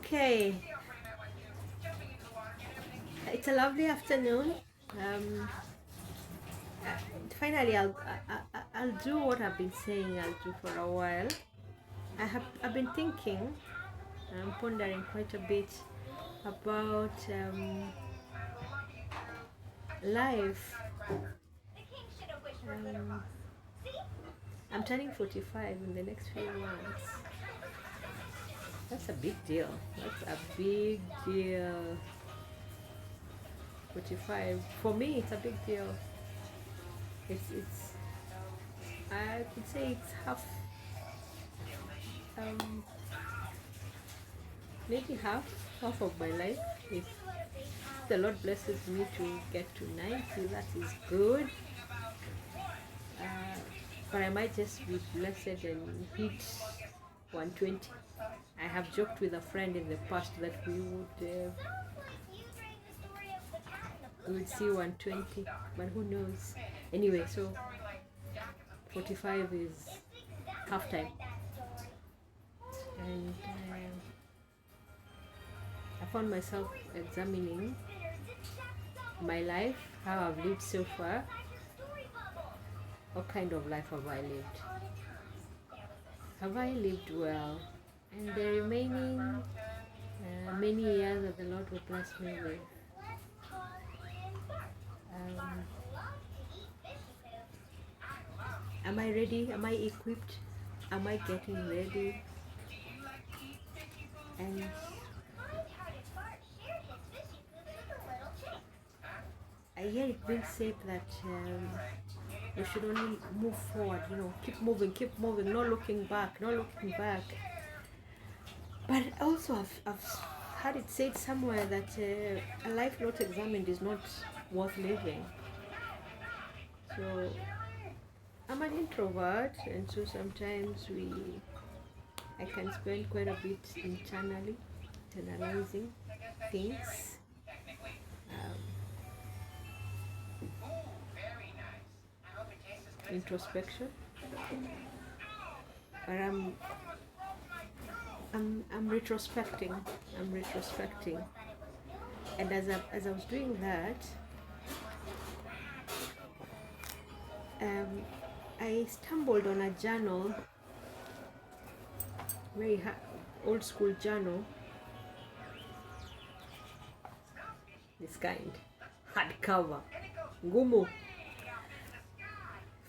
Okay, it's a lovely afternoon. Finally, I'll do what I've been saying I'll do for a while. I've been thinking, I'm pondering quite a bit about life. Um, I'm turning 45 in the next few months. That's a big deal. That's a big deal. 45 for me, it's a big deal. It's I could say it's half, um, maybe half of my life. If the Lord blesses me to get to 90, that is good. But I might just be blessed and hit 120. I have joked with a friend in the past that we would see 120, but who knows? Anyway, so 45 is half time, and I found myself examining my life, how I've lived so far. What kind of life have I lived? Have I lived well? And the remaining many years that the Lord will bless me with. Am I ready? Am I equipped? Am I getting ready? And I hear it being said that we should only move forward, keep moving, not looking back. But also I've heard it said somewhere that a life not examined is not worth living. So I'm an introvert, and so sometimes I can spend quite a bit internally analyzing things. Introspection. But I'm retrospecting. And as I was doing that, I stumbled on a journal, very old school journal, this kind, hardcover, ngumu,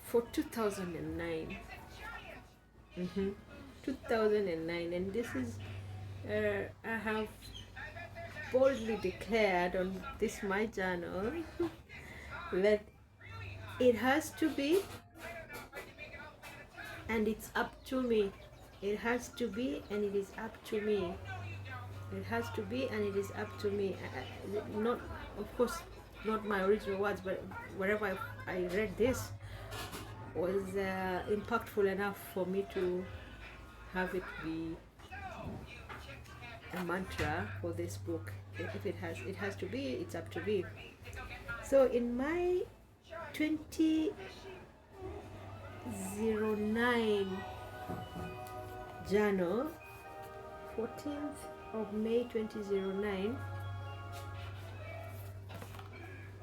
for 2009. 2009, and this is I have boldly declared on this my journal that it has to be, and it's up to me. It has to be, and it is up to me. It has to be, and it is up to me. Not, of course, not my original words, but wherever I read this was impactful enough for me to have it be a mantra for this book. If it has to be, it's up to me. So in my 2009 journal, 14th of May 2009,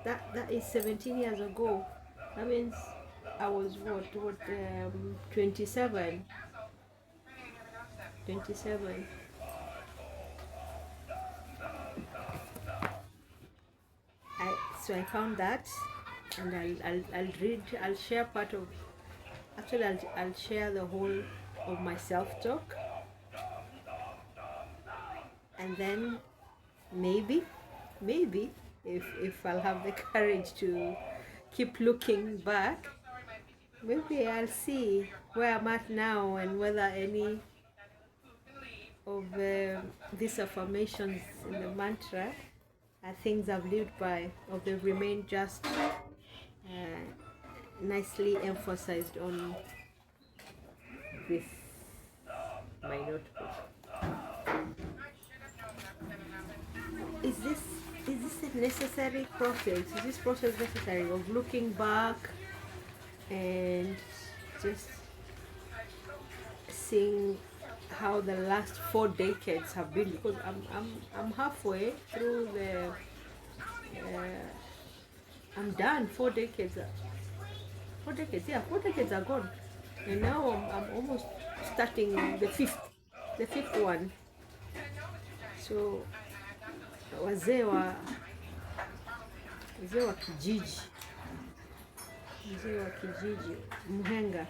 that is 17 years ago. That means I was 27. So I found that, and I'll share part of, actually I'll share the whole of my self-talk, and then maybe if I'll have the courage to keep looking back, maybe I'll see where I'm at now and whether any of these affirmations in the mantra are things I've lived by, or they've remained just nicely emphasized on this my notebook. Is this a necessary process? Is this process necessary of looking back and just seeing how the last 4 decades have been, because I'm halfway through the I'm done. 4 decades. 4 decades, yeah, 4 decades are gone, and now I'm almost starting the fifth one. So wazee wa kijiji, mhenga.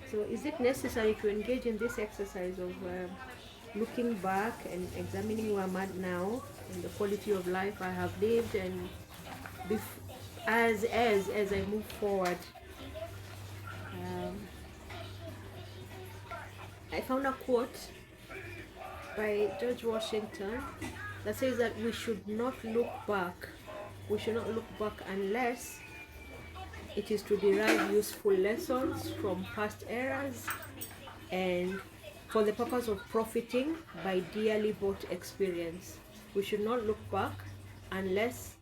So is it necessary to engage in this exercise of looking back and examining where I'm at now and the quality of life I have lived, and as I move forward? I found a quote by George Washington that says that we should not look back. We should not look back unless it is to derive useful lessons from past eras and for the purpose of profiting by dearly bought experience. We should not look back unless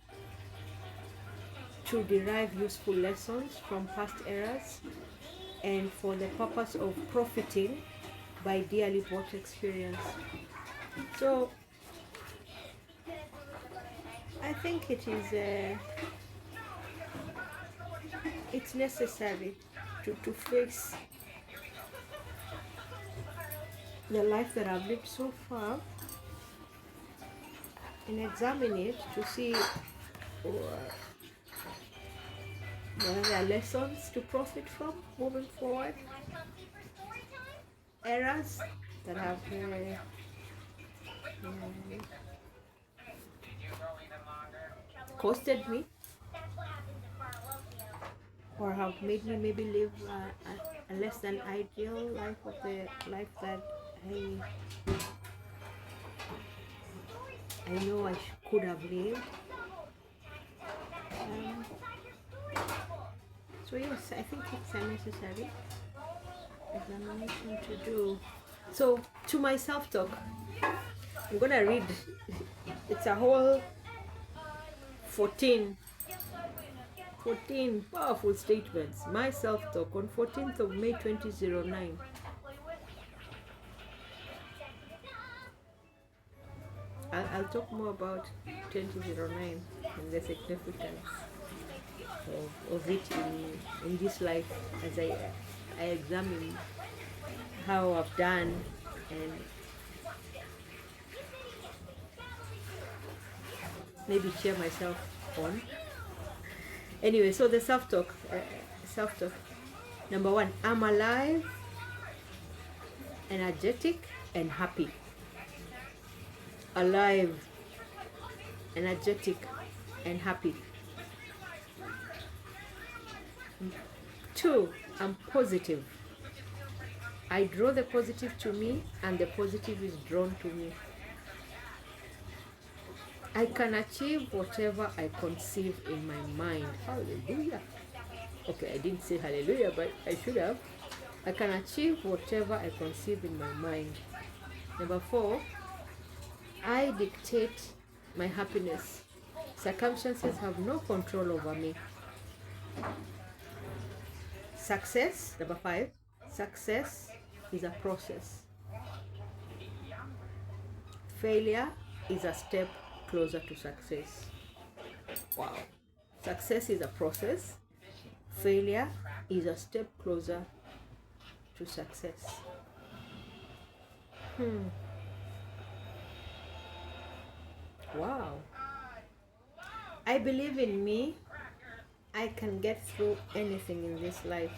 to derive useful lessons from past eras and for the purpose of profiting by dearly bought experience. So I think it is it's necessary to face the life that I've lived so far and examine it to see whether there are lessons to profit from moving forward, errors that have costed me or have made me maybe live a less than ideal life, of the life that I know I could have lived. So yes, I think it's a necessary examination to do. So to my self-talk, I'm gonna read, it's a whole 14 powerful statements. My self-talk on 14th of May 2009. I'll talk more about 2009 and the significance of it in this life as I examine how I've done and maybe cheer myself on. Anyway, so the self-talk. Number 1, I'm alive, energetic, and happy. Alive, energetic, and happy. 2, I'm positive. I draw the positive to me, and the positive is drawn to me. I can achieve whatever I conceive in my mind. Hallelujah. Okay, I didn't say hallelujah, but I should have. I can achieve whatever I conceive in my mind. Number 4, I dictate my happiness. Circumstances have no control over me. Success, number 5, success is a process. Failure is a step closer to success. Wow. Success is a process. Failure is a step closer to success. Wow. I believe in me. I can get through anything in this life.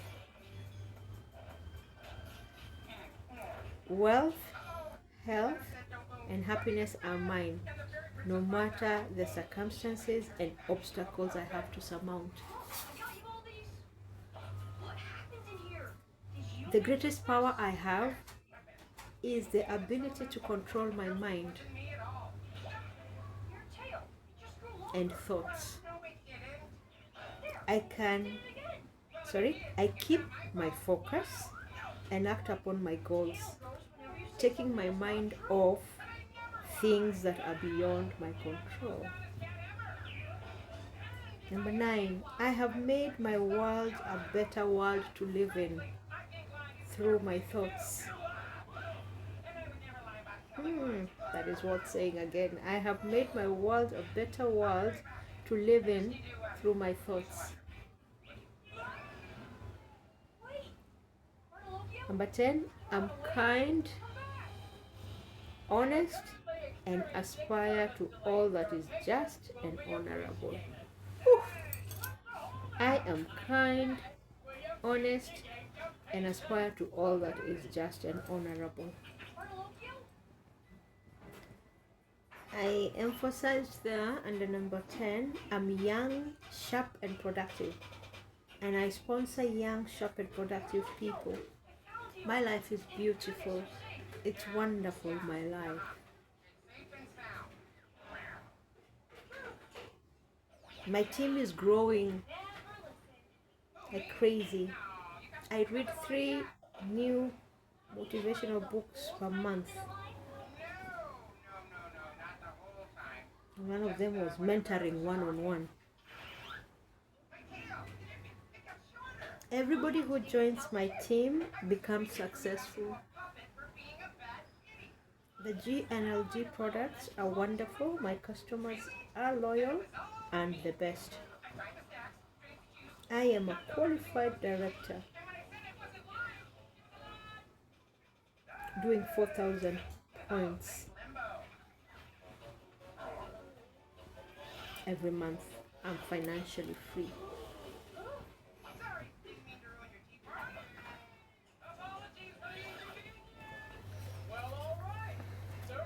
Wealth, health, and happiness are mine, no matter the circumstances and obstacles I have to surmount. The greatest power I have is the ability to control my mind and thoughts. I keep my focus and act upon my goals, taking my mind off things that are beyond my control. Number 9, I have made my world a better world to live in through my thoughts. That is worth saying again. I have made my world a better world to live in through my thoughts. Number 10, I'm kind, honest, and aspire to all that is just and honorable. Whew. I am kind, honest, and aspire to all that is just and honorable. I emphasized there under number 10, I'm young, sharp, and productive. And I sponsor young, sharp, and productive people. My life is beautiful. It's wonderful, my life. My team is growing like crazy. I read 3 new motivational books per month. One of them was mentoring one-on-one. Everybody who joins my team becomes successful. The GNLG products are wonderful. My customers are loyal and the best. I am a qualified director doing 4,000 points every month. I'm financially free.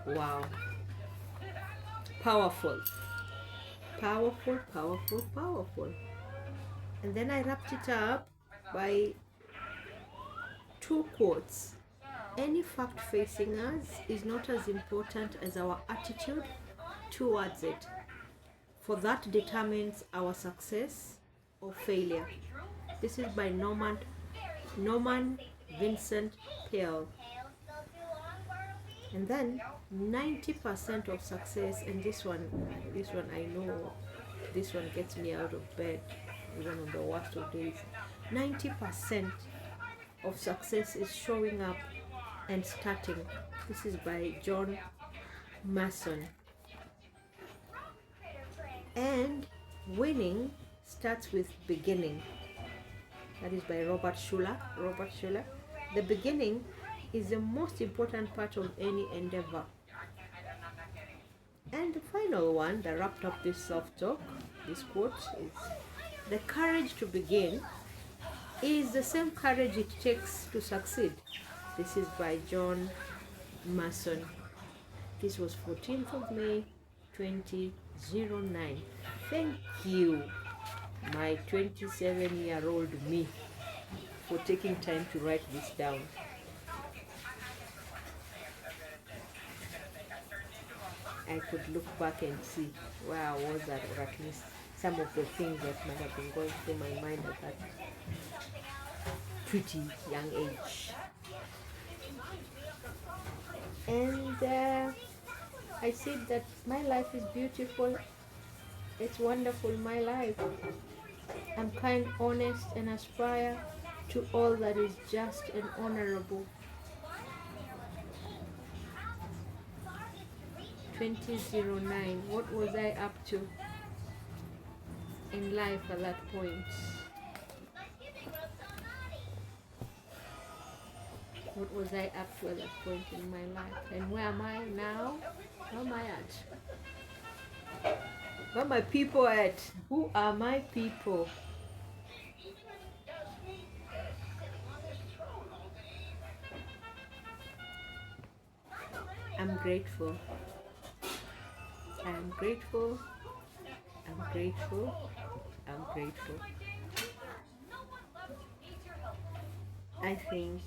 Wow. Powerful. Powerful, powerful, powerful. And then I wrapped it up by 2 quotes. Any fact facing us is not as important as our attitude towards it, for that determines our success or failure. This is by Norman Vincent Peale. And then 90% of success, and this one I know, this one gets me out of bed even on the worst of days. 90% of success is showing up and starting. This is by John Mason. And winning starts with beginning. That is by Robert Schuller. The beginning is the most important part of any endeavor. And the final one that wrapped up this self-talk, this quote, is the courage to begin is the same courage it takes to succeed. This is by John Mason. This was 14th of May 2009. Thank you, my 27-year-old me, for taking time to write this down. I could look back and see where I was at, or at least some of the things that might have been going through my mind at that pretty young age. And I said that my life is beautiful. It's wonderful, my life. I'm kind, honest, and aspire to all that is just and honorable. 2009, what was I up to in life at that point? What was I up to at that point in my life? And where am I now? Where am I at? Where are my people at? Who are my people? I'm grateful. I'm grateful. I'm grateful. I'm grateful. I think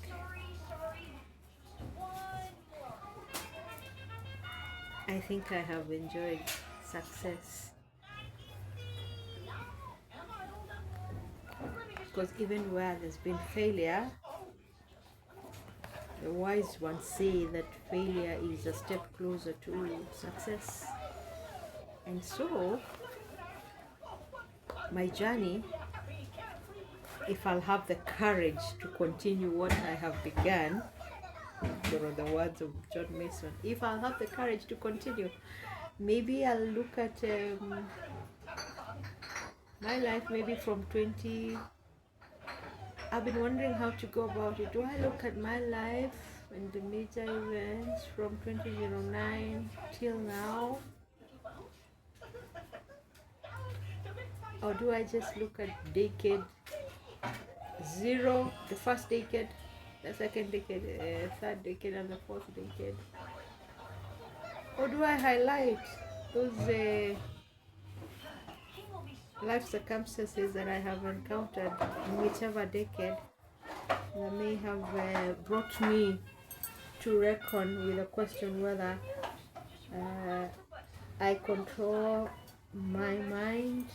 I have enjoyed success. Because even where there's been failure, the wise ones say that failure is a step closer to success. And so, my journey, if I'll have the courage to continue what I have begun, or the words of John Mason. If I'll have the courage to continue, maybe I'll look at my life maybe from 20. I've been wondering how to go about it. Do I look at my life and the major events from 2009 till now? Or do I just look at decade 0, the first decade, the second decade, third decade, and the fourth decade? Or do I highlight those life circumstances that I have encountered in whichever decade that may have brought me to reckon with the question whether I control my mind,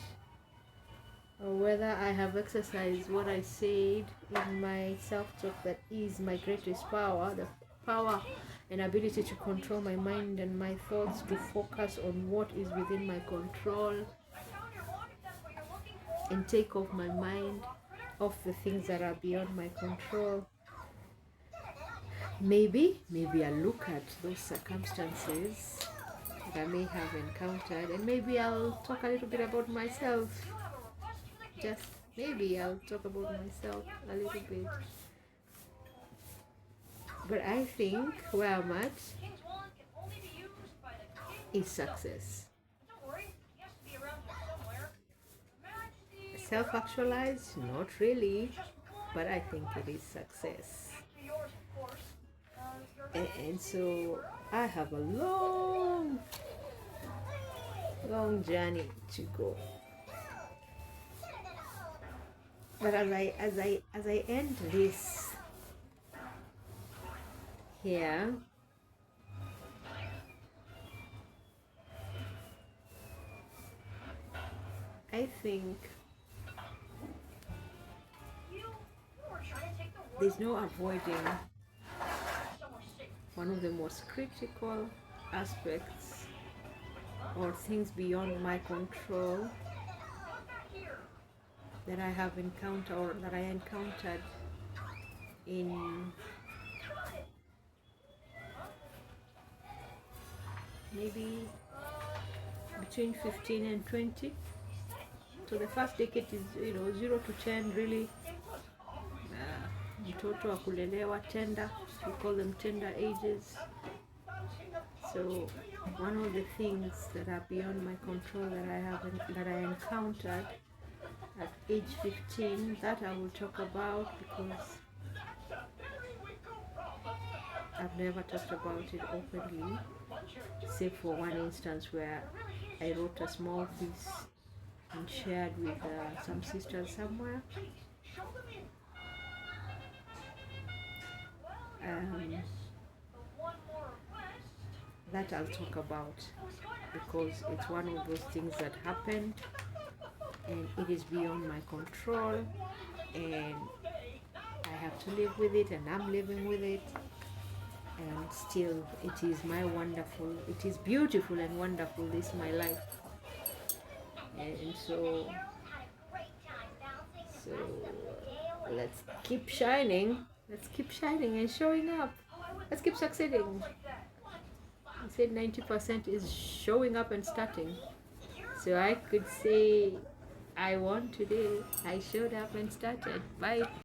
or whether I have exercised what I said in my self-talk, that is my greatest power, the power and ability to control my mind and my thoughts, to focus on what is within my control and take off my mind off the things that are beyond my control. Maybe I'll look at those circumstances that I may have encountered, and maybe I'll talk a little bit about myself. Just maybe I'll talk about myself a little bit. But I think where I'm at is success. Self-actualized? Not really, but I think it is success. And so I have a long journey to go. But as I end this here, I think there's no avoiding one of the most critical aspects or things beyond my control that I have encountered, or that I encountered in maybe between 15 and 20. So the first decade is 0 to 10, really mtoto wa kulelewa, tender, we call them tender ages. So one of the things that are beyond my control that I encountered at age 15, that I will talk about, because I've never talked about it openly, save for one instance where I wrote a small piece and shared with some sisters somewhere. That I'll talk about, because it's one of those things that happened and it is beyond my control, and I have to live with it, and I'm living with it, and still it is beautiful and wonderful. This is my life. And so let's keep shining and showing up. Let's keep succeeding. I said 90% is showing up and starting. So I could say I won today. I showed up and started. Bye.